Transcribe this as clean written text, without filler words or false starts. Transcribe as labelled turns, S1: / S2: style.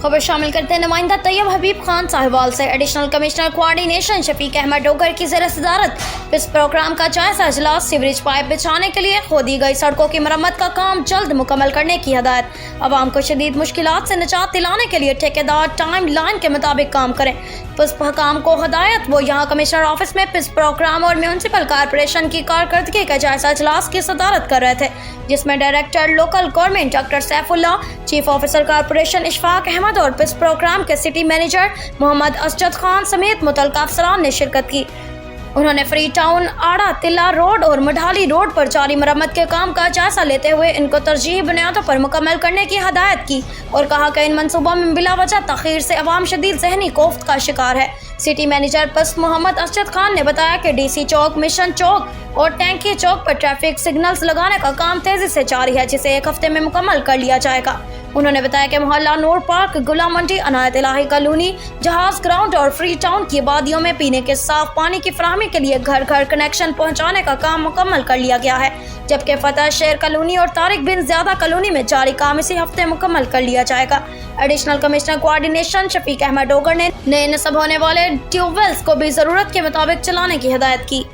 S1: खबर शामिल करते हैं नुमाइंदा तैयब हबीब खान साहिवाल से। Additional commissioner coordination Shafiq Ahmed Dogar की ज़ेर सदारत इस प्रोग्राम का जायजा इजलास। सीवरेज पाइप बिछाने के लिए खोदी गई सड़कों की मरम्मत का काम जल्द मुकम्मल करने की हदायत। आवाम को शदीद मुश्किलात से निजात दिलाने के लिए ठेकेदार टाइम लाइन के मुताबिक काम करें। पिस्प हकाम को हदायत। वो यहाँ कमिश्नर ऑफिस में पिस्प प्रोग्राम और म्यूनसिपल कॉरपोरेशन की कारकर्दगी का जायजा इजलास की सदारत कर रहे थे, जिसमें director local government doctor Saifullah, chief officer corporation Ishfaq Ahmed और पिस्प प्रोग्राम के सिटी मैनेजर मोहम्मद असजद खान समेत मुतल्लिका अफसरान ने शिरकत की। उन्होंने फ्री टाउन, आड़ा तिल्ला रोड और मढ़ाली रोड पर जारी मरम्मत के काम का जायजा लेते हुए इनको तरजीही बुनियादों पर मुकम्मल करने की हदायत की और कहा कि इन मंसूबों में बिला वजह तखीर से अवाम शदीद ज़हनी कोफ्त का शिकार है। सिटी मैनेजर पिस्प मोहम्मद असजद खान ने बताया कि डीसी चौक, मिशन चौक और टैंकी चौक पर ट्रैफिक सिग्नल्स लगाने का काम तेजी से जारी है, जिसे एक हफ्ते में मुकम्मल कर लिया जाएगा। उन्होंने बताया कि मोहल्ला नूर पार्क, गुलाम मंडी, अनायत इलाही कॉलोनी, जहाज ग्राउंड और फ्री टाउन की आबादियों में पीने के साफ पानी की फराहमी के लिए घर घर कनेक्शन पहुंचाने का काम मुकम्मल कर लिया गया है, जबकि फतह शेर कॉलोनी और तारिक बिन ज़ियादा कॉलोनी में जारी काम इसी हफ्ते मुकम्मल कर लिया जाएगा। Additional commissioner coordination Shafiq Ahmed Dogar ने नए नस्ब होने वाले ट्यूबवेल्स को भी ज़रूरत के मुताबिक चलाने की हिदायत की।